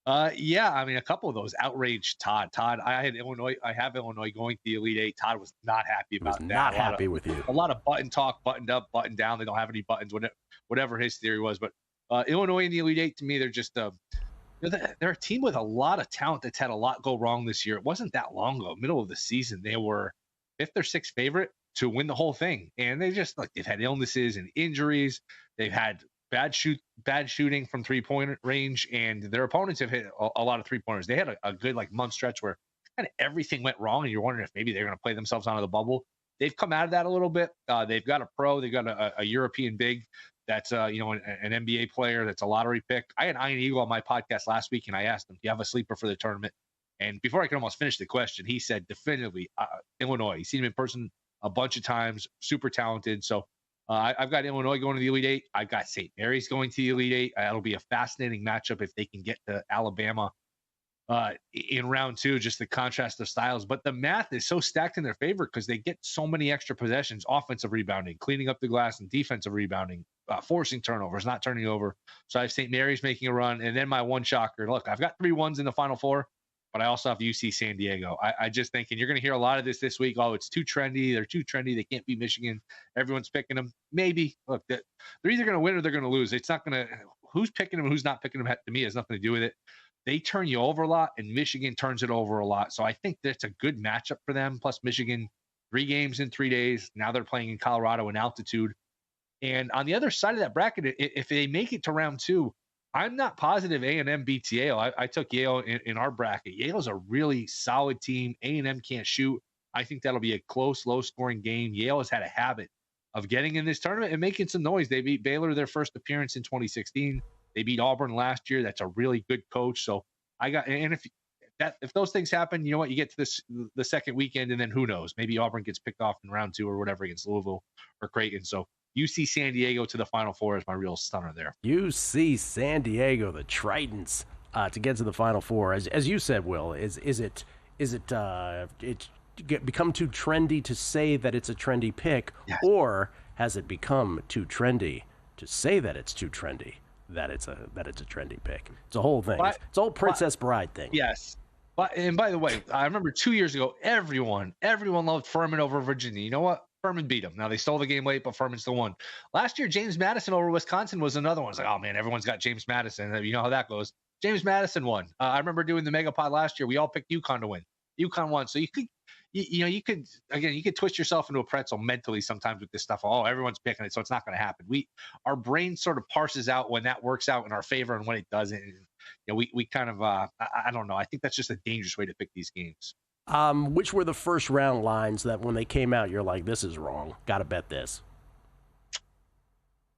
A couple of those outraged Todd. I have Illinois going to the Elite Eight. Todd was not happy about that. Not happy with you. A lot of button talk, buttoned up, buttoned down. They don't have any buttons, whatever his theory was. But Illinois in the Elite Eight, to me, they're just they're a team with a lot of talent that's had a lot go wrong this year. It wasn't that long ago, middle of the season, they were fifth or sixth favorite to win the whole thing. And they just they've had illnesses and injuries. They've had bad shooting from 3-point range, and their opponents have hit a lot of 3-pointers. They had a good month stretch where kind of everything went wrong, and you're wondering if maybe they're going to play themselves out of the bubble. They've come out of that a little bit. They've got a pro. They've got a European big that's an NBA player that's a lottery pick. I had Ian Eagle on my podcast last week, and I asked him, do you have a sleeper for the tournament? And before I could almost finish the question, he said definitively Illinois. He's seen him in person a bunch of times, super talented. So I've got Illinois going to the Elite Eight. I've got St. Mary's going to the Elite Eight. It'll be a fascinating matchup if they can get to Alabama. in round two, just the contrast of styles. But the math is so stacked in their favor because they get so many extra possessions, offensive rebounding, cleaning up the glass, and defensive rebounding, forcing turnovers, not turning over. So I have St. Mary's making a run. And then my one shocker, look, I've got 3 1s in the Final Four, but I also have UC San Diego. I just think, and you're going to hear a lot of this week, oh, it's too trendy. They're too trendy. They can't beat Michigan. Everyone's picking them. Maybe. Look, they're either going to win or they're going to lose. It's not going to – who's picking them and who's not picking them to me has nothing to do with it. They turn you over a lot, and Michigan turns it over a lot. So I think that's a good matchup for them. Plus, Michigan, 3 games in 3 days. Now they're playing in Colorado in altitude. And on the other side of that bracket, if they make it to round 2, I'm not positive A&M beats Yale. I took Yale in our bracket. Yale's a really solid team. A&M can't shoot. I think that'll be a close, low-scoring game. Yale has had a habit of getting in this tournament and making some noise. They beat Baylor their first appearance in 2016. They beat Auburn last year. That's a really good coach. So if those things happen, you know what? You get to the second weekend, and then who knows? Maybe Auburn gets picked off in round 2 or whatever against Louisville or Creighton. So UC San Diego to the Final Four is my real stunner there. UC San Diego, the Tritons, to get to the Final Four. As you said, Will, is it become too trendy to say that it's a trendy pick, yes, or has it become too trendy to say that it's too trendy? That it's a trendy pick. It's a whole thing. It's a whole Princess Bride thing. Yes. And by the way, I remember 2 years ago, everyone loved Furman over Virginia. You know what? Furman beat them. Now they stole the game late, but Furman still won. Last year, James Madison over Wisconsin was another one. It's like, oh man, everyone's got James Madison. You know how that goes. James Madison won. I remember doing the Megapod last year. We all picked UConn to win. UConn won. So you could twist yourself into a pretzel mentally sometimes with this stuff. Oh, everyone's picking it, so it's not going to happen. Our brain sort of parses out when that works out in our favor and when it doesn't. We kind of I don't know. I think that's just a dangerous way to pick these games. Which were the first round lines that when they came out, you're like, this is wrong. Got to bet this.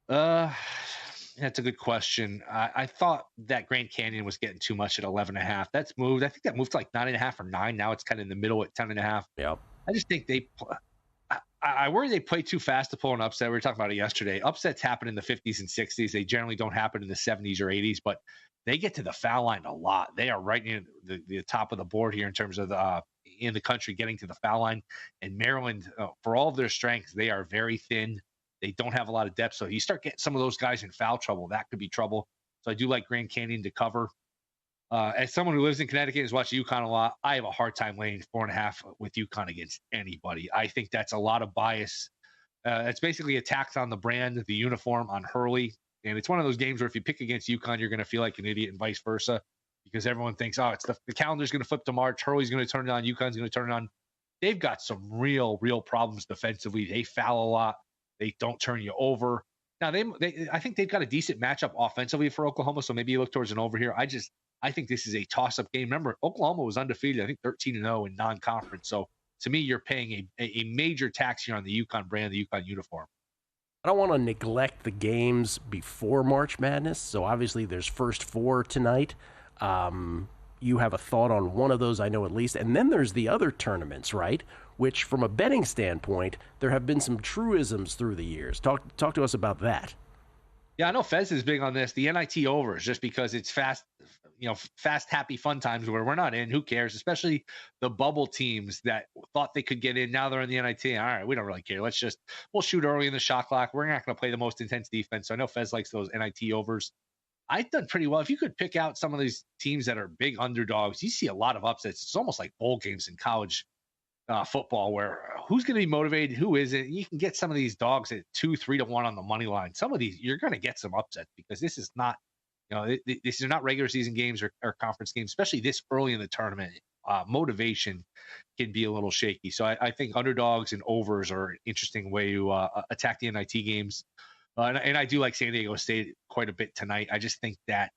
That's a good question. I thought that Grand Canyon was getting too much at 11.5. That's moved. I think that moved to like 9.5 or 9. Now it's kind of in the middle at 10.5. Yep. I just think I worry they play too fast to pull an upset. We were talking about it yesterday. Upsets happen in the 50s and 60s. They generally don't happen in the 70s or 80s, but they get to the foul line a lot. They are right in the top of the board here in terms of in the country getting to the foul line. And Maryland, for all of their strengths, they are very thin. They don't have a lot of depth. So you start getting some of those guys in foul trouble. That could be trouble. So I do like Grand Canyon to cover. As someone who lives in Connecticut and has watched UConn a lot, I have a hard time laying 4.5 with UConn against anybody. I think that's a lot of bias. It's basically a tax on the brand, the uniform, on Hurley. And it's one of those games where if you pick against UConn, you're going to feel like an idiot and vice versa because everyone thinks, oh, it's the calendar's going to flip to March. Hurley's going to turn it on. UConn's going to turn it on. They've got some real problems defensively. They foul a lot. They don't turn you over. Now, I think they've got a decent matchup offensively for Oklahoma, so maybe you look towards an over here. I think this is a toss-up game. Remember, Oklahoma was undefeated, I think 13-0 in non-conference. So, to me, you're paying a major tax here on the UConn brand, the UConn uniform. I don't want to neglect the games before March Madness, so obviously there's first 4 tonight. You have a thought on one of those, I know at least. And then there's the other tournaments, right? Which, from a betting standpoint, there have been some truisms through the years. Talk to us about that. Yeah, I know Fez is big on this. The NIT overs, just because it's fast, happy, fun times where we're not in. Who cares? Especially the bubble teams that thought they could get in. Now they're in the NIT. All right, we don't really care. We'll shoot early in the shot clock. We're not going to play the most intense defense. So I know Fez likes those NIT overs. I've done pretty well. If you could pick out some of these teams that are big underdogs, you see a lot of upsets. It's almost like bowl games in college football where who's going to be motivated, who isn't. You can get some of these dogs at 2-3 to 1 on the money line. Some of these, you're going to get some upsets because this is not, these are not regular season games or conference games, especially this early in the tournament. Motivation can be a little shaky. So I think underdogs and overs are an interesting way to attack the NIT games. And I do like San Diego State quite a bit tonight. I just think that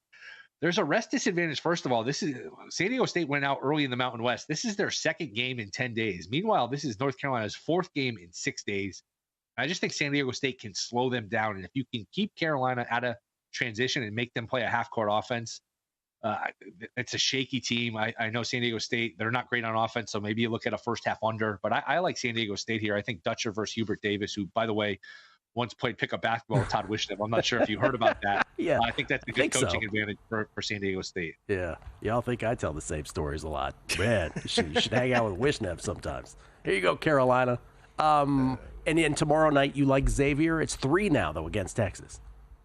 there's a rest disadvantage. First of all, San Diego State went out early in the Mountain West. This is their second game in 10 days. Meanwhile, this is North Carolina's fourth game in 6 days. I just think San Diego State can slow them down. And if you can keep Carolina out of transition and make them play a half-court offense, it's a shaky team. I know San Diego State, they're not great on offense, so maybe you look at a first half under. But I like San Diego State here. I think Dutcher versus Hubert Davis, who, by the way, once played pickup basketball with Todd Wishnev. I'm not sure if you heard about that. Yeah, I think that's a good coaching advantage for San Diego State. Yeah, y'all think I tell the same stories a lot. Man, you should hang out with Wishnev sometimes. Here you go, Carolina. And then tomorrow night, you like Xavier. It's 3 now, though, against Texas.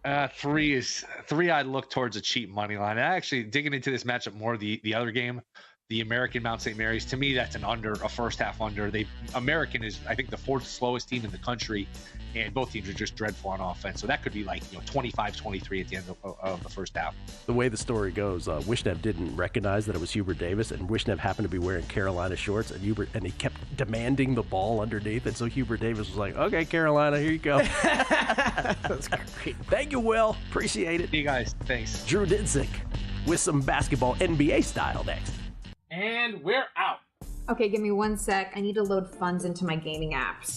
3 I'd look towards a cheap money line. Actually, digging into this matchup more, the other game, the American Mount St. Mary's, to me, that's an under, a first half under. American is, I think, the 4th slowest team in the country, and both teams are just dreadful on offense. So that could be like 25-23 at the end of the first half. The way the story goes, Wishnev didn't recognize that it was Hubert Davis, and Wishnev happened to be wearing Carolina shorts, and he kept demanding the ball underneath, and so Hubert Davis was like, "Okay, Carolina, here you go." That's great. Thank you, Will. Appreciate it. See you guys. Thanks. Drew Dinsick with some basketball NBA style next. And we're out. Okay, give me 1 sec. I need to load funds into my gaming apps.